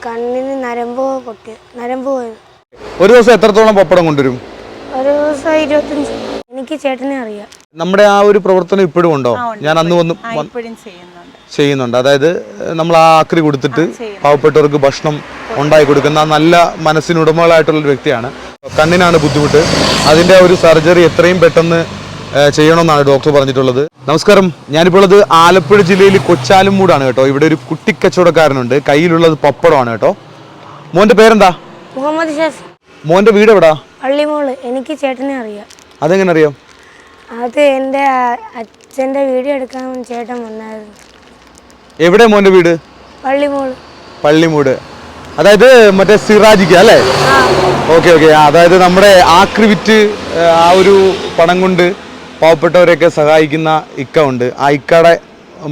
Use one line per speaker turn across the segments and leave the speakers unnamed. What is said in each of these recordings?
കണ്ണിന് നരമ്പ് പോയത്.
ഒരു ദിവസം എത്രത്തോളം പപ്പടം കൊണ്ടുവരും?
ഒരു ദിവസം 25. എനിക്ക് ചേട്ടനെ അറിയാം.
നമ്മുടെ ആ ഒരു പ്രവർത്തനം ഇപ്പോഴും ഉണ്ടോ? ഞാൻ അന്ന് വന്ന് ചെയ്യുന്നുണ്ട്. അതായത് നമ്മൾ ആ ആക്രി കൊടുത്തിട്ട് പാവപ്പെട്ടവർക്ക് ഭക്ഷണം ഉണ്ടാക്കി കൊടുക്കുന്ന നല്ല മനസ്സിനുടമകളായിട്ടുള്ളൊരു വ്യക്തിയാണ്. കണ്ണിനാണ് ബുദ്ധിമുട്ട്. അതിൻ്റെ ഒരു സർജറി എത്രയും പെട്ടെന്ന് ചെയ്യണമെന്നാണ് ഡോക്ടർ പറഞ്ഞിട്ടുള്ളത്. നമസ്കാരം, ഞാനിപ്പോൾ ഉള്ളത് ആലപ്പുഴ ജില്ലയിൽ കൊച്ചാലുംമൂടാണ് കേട്ടോ. ഇവിടെ ഒരു കുട്ടിക്കച്ചവടക്കാരനുണ്ട്, കയ്യിലുള്ളത് പപ്പടമാണ് കേട്ടോ. മോൻ്റെ പേരെന്താ?
മുഹമ്മദ് ഷാഫി.
മോൻ്റെ വീട് എവിടാ?
പള്ളിമോള്. എനിക്ക് ചേട്ടനെ അറിയാം.
അതെങ്ങനെ അറിയാം?
അത് എൻ്റെ അച്ഛൻ്റെ വീഡിയോ എടുക്കാൻ ചേട്ടൻ വന്നായിരുന്നു.
എവിടെ മോൻ്റെ വീട്? പള്ളിമൂട്. അതായത് മറ്റേ സിറാജിക്ക അല്ലേ? ഓക്കെ. അതായത് നമ്മുടെ ആക്രി വിറ്റ് ആ ഒരു പണം കൊണ്ട് പാവപ്പെട്ടവരെയൊക്കെ സഹായിക്കുന്ന ഇക്ക ഉണ്ട്. ആ ഇക്കയുടെ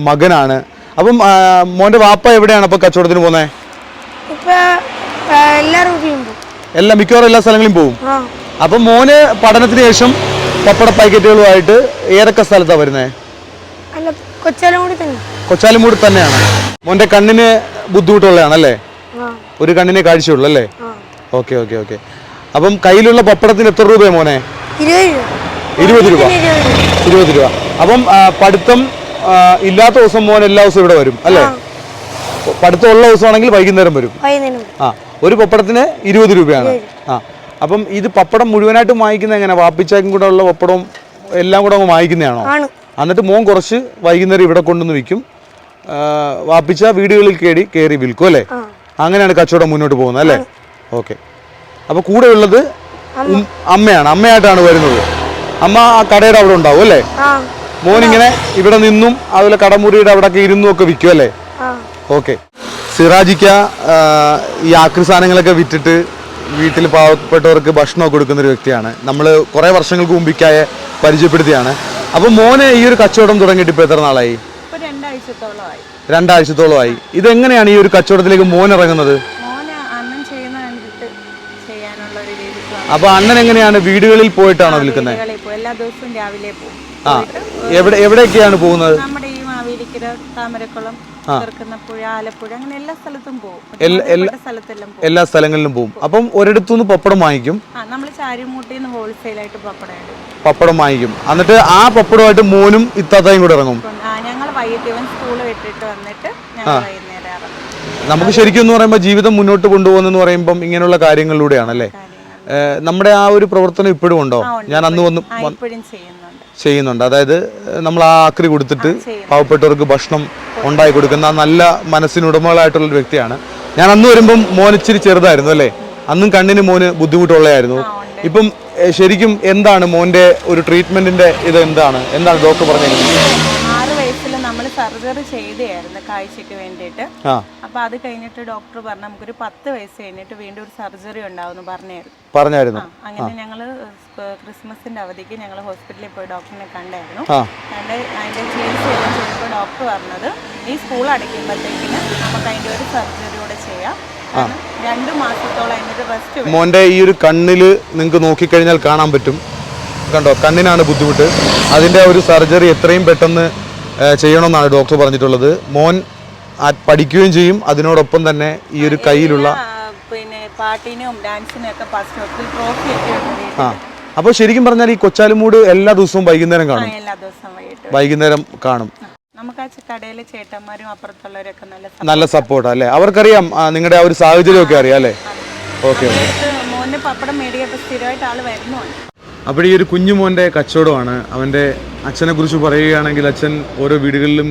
മകനാണ്. അപ്പം മോൻ്റെ വാപ്പ എവിടെയാണ് അപ്പോൾ കച്ചവടത്തിന് പോകുന്നത്? മിക്കവാറും എല്ലാ സ്ഥലങ്ങളിലും പോകും. അപ്പം മോന് പഠനത്തിന് ശേഷം പപ്പട പാക്കറ്റുകളുമായിട്ട് ഏതൊക്കെ സ്ഥലത്താണ് വരുന്നത്? കൊച്ചാലുംമൂട് തന്നെയാണ്. മോൻ്റെ കണ്ണിന് ബുദ്ധിമുട്ടുള്ളതാണല്ലേ? ഒരു കണ്ണിനെ കാഴ്ചയുള്ളൂ അല്ലേ? ഓക്കെ. അപ്പം കയ്യിലുള്ള പപ്പടത്തിന് എത്ര രൂപയാണ് മോനെ? 20 രൂപ. അപ്പം പഠിത്തം ഇല്ലാത്ത ദിവസം മോൻ എല്ലാ ദിവസവും ഇവിടെ വരും അല്ലേ? പഠിത്തം ഉള്ള ദിവസമാണെങ്കിൽ വൈകുന്നേരം വരും. ഒരു പപ്പടത്തിന് 20 രൂപയാണ്. അപ്പം ഇത് പപ്പടം മുഴുവനായിട്ട് വാങ്ങിക്കുന്നത് എങ്ങനെ? വാപ്പിച്ചാക്കും കൂടെ ഉള്ള പപ്പടവും എല്ലാം കൂടെ അങ്ങ് വാങ്ങിക്കുന്നതാണോ? എന്നിട്ട് മോൻ കുറച്ച് വൈകുന്നേരം ഇവിടെ കൊണ്ടുവന്ന് വിൽക്കും. വാപ്പിച്ച വീടുകളിൽ കയറി വിൽക്കും അല്ലേ? അങ്ങനെയാണ് കച്ചവടം മുന്നോട്ട് പോകുന്നത് അല്ലേ? ഓക്കെ. അപ്പോൾ കൂടെ ഉള്ളത് അമ്മയായിട്ടാണ് വരുന്നത്. അമ്മ ആ കടയുടെ അവിടെ ഉണ്ടാവും അല്ലേ? മോനിങ്ങനെ ഇവിടെ നിന്നും അതുപോലെ കടമുറിയുടെ അവിടെയൊക്കെ ഇരുന്നും ഒക്കെ വിൽക്കും അല്ലേ? ഓക്കെ. സിറാജിക്ക ഈ ആക്രി സാധനങ്ങളൊക്കെ വിറ്റിട്ട് വീട്ടിൽ പാവപ്പെട്ടവർക്ക് ഭക്ഷണമൊക്കെ കൊടുക്കുന്ന ഒരു വ്യക്തിയാണ്. നമ്മൾ കുറേ വർഷങ്ങൾക്ക് മുമ്പിക്കായ പരിചയപ്പെടുത്തിയാണ്. അപ്പോൾ മോന് ഈ ഒരു കച്ചവടം തുടങ്ങിയിട്ട് ഇപ്പോൾ എത്ര നാളായി? 2 ആഴ്ചത്തോളമായി. ഇതെങ്ങനെയാണ് ഈ ഒരു കച്ചവടത്തിലേക്ക് മോൻ ഇറങ്ങുന്നത്? അപ്പൊ അണ്ണൻ എങ്ങനെയാണ് വീടുകളിൽ പോയിട്ടാണോ വിൽക്കുന്നത്?
എല്ലാ ദിവസവും രാവിലെ പോകും.
എവിടെയൊക്കെയാണ് പോകുന്നത്?
നമ്മുടെ ഈ മാവേലിക്കര, താമരക്കുളം, ചെറുക്കുന്നപ്പുഴ, ആലപ്പുഴ, അങ്ങനെ എല്ലാ സ്ഥലത്തും പോകും.
എല്ലാ സ്ഥലങ്ങളിലും പോകും. അപ്പം ഒരിടത്തുനിന്ന് പപ്പടം വാങ്ങിക്കും.
നമ്മൾ ചാരിമൂട്ടിന്ന് ഹോൾസെയിലായിട്ട്
പപ്പടം വാങ്ങിക്കും. എന്നിട്ട് ആ പപ്പടമായിട്ട് മോനും ഇത്താത്തയും കൂടെ ഇറങ്ങും.
ഞങ്ങൾ വൈകിട്ട് ഇവൻ സ്കൂള് വിട്ടിട്ട് വന്നിട്ട് ഞങ്ങൾ വൈകുന്നേരം ഇറങ്ങും.
നമുക്ക് ശരിക്കും എന്ന് പറയുമ്പോൾ ജീവിതം മുന്നോട്ട് കൊണ്ടുപോകുന്നെന്ന് പറയുമ്പം ഇങ്ങനെയുള്ള കാര്യങ്ങളിലൂടെയാണല്ലേ? നമ്മുടെ ആ ഒരു പ്രവർത്തനം ഇപ്പോഴും ഉണ്ടോ? ഞാൻ അന്ന് വന്ന് ചെയ്യുന്നുണ്ട്. അതായത് നമ്മൾ ആ ആക്രി കൊടുത്തിട്ട് പാവപ്പെട്ടവർക്ക് ഭക്ഷണം ഉണ്ടാക്കി കൊടുക്കുന്ന നല്ല മനസ്സിനുടമകളായിട്ടുള്ളൊരു വ്യക്തിയാണ്. ഞാൻ അന്ന് വരുമ്പം മോൻ ഇച്ചിരി ചെറുതായിരുന്നു അല്ലേ? അന്നും കണ്ണിന് മോന് ബുദ്ധിമുട്ടുള്ളതായിരുന്നു. ഇപ്പം ശരിക്കും എന്താണ് മോന്റെ ഒരു ട്രീറ്റ്മെന്റിന്റെ ഇത്? എന്താണ് ഡോക്ടർ പറഞ്ഞത്?
6 വയസ്സിൽ നമ്മൾ സർജറി ചെയ്തായിരുന്നു കാഴ്ചക്ക് വേണ്ടിയിട്ട്. അപ്പൊ അത് കഴിഞ്ഞിട്ട് ഡോക്ടർ പറഞ്ഞു നമുക്കൊരു 10 വയസ്സ് കഴിഞ്ഞിട്ട് വീണ്ടും ഒരു സർജറി ഉണ്ടാവും പറഞ്ഞായിരുന്നു. അങ്ങനെ ഞങ്ങള് ക്രിസ്മസിന്റെ അവധിക്ക് ഞങ്ങൾ ഹോസ്പിറ്റലിൽ പോയി ഡോക്ടറിനെ കണ്ടായിരുന്നു. അതിന്റെ ചികിത്സ ചെയ്തപ്പോൾ ഡോക്ടർ പറഞ്ഞത് ഈ സ്കൂൾ അടയ്ക്കുമ്പോഴത്തേക്കിന് നമുക്ക് അതിന്റെ ഒരു സർജറി കൂടെ ചെയ്യാം. 2 മാസത്തോളം അതിന്റെ റെസ്റ്റ്.
മോന്റെ ഈ ഒരു കണ്ണില് നിങ്ങൾക്ക് നോക്കിക്കഴിഞ്ഞാൽ കാണാൻ പറ്റും, കണ്ടോ? കണ്ണിനാണ് ബുദ്ധിമുട്ട്. അതിന്റെ ഒരു സർജറി എത്രയും പെട്ടെന്ന് ചെയ്യണമെന്നാണ് ഡോക്ടർ പറഞ്ഞിട്ടുള്ളത്. മോൻ പഠിക്കുകയും ചെയ്യും, അതിനോടൊപ്പം തന്നെ ഈ ഒരു കയ്യിലുള്ള
പാട്ടിനും ഡാൻസിനും ഒക്കെ ട്രോഫി ഒക്കെ.
അപ്പോൾ ശരിക്കും പറഞ്ഞാൽ ഈ കൊച്ചാലുംമൂട് എല്ലാ ദിവസവും വൈകുന്നേരം കാണും.
നമുക്ക് ആ കടയിലെ ചേട്ടന്മാരും അപ്പുറത്തുള്ളവരൊക്കെ
നല്ല സപ്പോർട്ട് അല്ലേ? അവർക്കറിയാം നിങ്ങളുടെ ആ ഒരു സാഹചര്യമൊക്കെ അറിയാം അല്ലേ? ഓക്കെ.
മോനെ പപ്പടം മേടിക്കാൻ സ്ഥിരമായിട്ട് ആള് വരുന്നുണ്ട്.
അപ്പോൾ ഈ ഒരു കുഞ്ഞുമോൻ്റെ കച്ചവടമാണ്. അവൻ്റെ അച്ഛനെ കുറിച്ച് പറയുകയാണെങ്കിൽ അച്ഛൻ ഓരോ വീടുകളിലും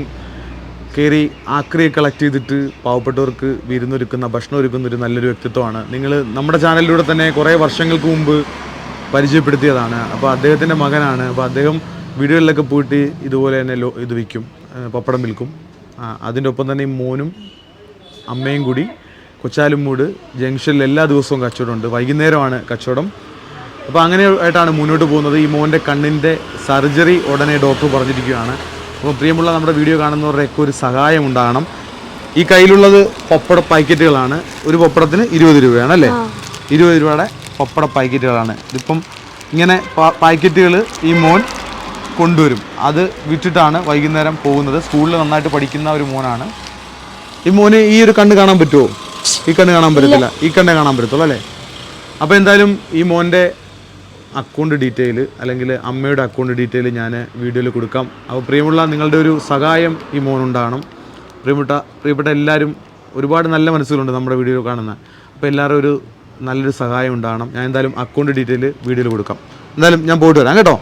കയറി ആക്രി കളക്ട് ചെയ്തിട്ട് പാവപ്പെട്ടവർക്ക് വിരുന്നൊരുക്കുന്ന, ഭക്ഷണം ഒരുക്കുന്ന ഒരു നല്ലൊരു വ്യക്തിത്വമാണ്. നിങ്ങൾ നമ്മുടെ ചാനലിലൂടെ തന്നെ കുറേ വർഷങ്ങൾക്ക് മുമ്പ് പരിചയപ്പെടുത്തിയതാണ്. അപ്പോൾ അദ്ദേഹത്തിൻ്റെ മകനാണ്. അപ്പോൾ അദ്ദേഹം വീടുകളിലൊക്കെ പോയിട്ട് ഇതുപോലെ തന്നെ ഇത് വിൽക്കും, പപ്പടം വിൽക്കും. അതിൻ്റെ ഒപ്പം തന്നെ ഈ മോനും അമ്മയും കൂടി കൊച്ചാലുംമൂട് ജംഗ്ഷനിൽ എല്ലാ ദിവസവും കച്ചവടമുണ്ട്. വൈകുന്നേരമാണ് കച്ചവടം. അപ്പോൾ അങ്ങനെ ആയിട്ടാണ് മുന്നോട്ട് പോകുന്നത്. ഈ മോൻ്റെ കണ്ണിൻ്റെ സർജറി ഉടനെ ഡോക്ടർ പറഞ്ഞിരിക്കുകയാണ്. അപ്പോൾ പ്രിയമുള്ള നമ്മുടെ വീഡിയോ കാണുന്നവരുടെയൊക്കെ ഒരു സഹായം ഉണ്ടാകണം. ഈ കയ്യിലുള്ളത് പപ്പട പാക്കറ്റുകളാണ്. ഒരു പപ്പടത്തിന് 20 രൂപയാണ് അല്ലേ? 20 രൂപയുടെ പപ്പട പാക്കറ്റുകളാണ്. ഇതിപ്പം ഇങ്ങനെ പാക്കറ്റുകൾ ഈ മോൻ കൊണ്ടുവരും. അത് വിറ്റിട്ടാണ് വൈകുന്നേരം പോകുന്നത്. സ്കൂളിൽ നന്നായിട്ട് പഠിക്കുന്ന ഒരു മോനാണ്. ഈ മോന് ഈ ഒരു കണ്ണ് കാണാൻ പറ്റുമോ? ഈ കണ്ണ് കാണാൻ പറ്റത്തില്ല, ഈ കണ്ണേ കാണാൻ പറ്റത്തുള്ളൂ അല്ലേ? അപ്പോൾ എന്തായാലും ഈ മോൻ്റെ അക്കൗണ്ട് ഡീറ്റെയിൽ അല്ലെങ്കിൽ അമ്മയുടെ അക്കൗണ്ട് ഡീറ്റെയിൽ ഞാൻ വീഡിയോയിൽ കൊടുക്കാം. അപ്പോൾ പ്രിയമുള്ള നിങ്ങളുടെ ഒരു സഹായം ഈ മോനുണ്ടാകണം. പ്രിയപ്പെട്ട എല്ലാവരും, ഒരുപാട് നല്ല മനസ്സുകളുണ്ട് നമ്മുടെ വീഡിയോ കാണുന്ന. അപ്പോൾ എല്ലാവരും ഒരു നല്ലൊരു സഹായം ഉണ്ടാകണം. ഞാൻ എന്തായാലും അക്കൗണ്ട് ഡീറ്റെയിൽ വീഡിയോയിൽ കൊടുക്കാം. എന്തായാലും ഞാൻ പോയിട്ട് വരാം കേട്ടോ.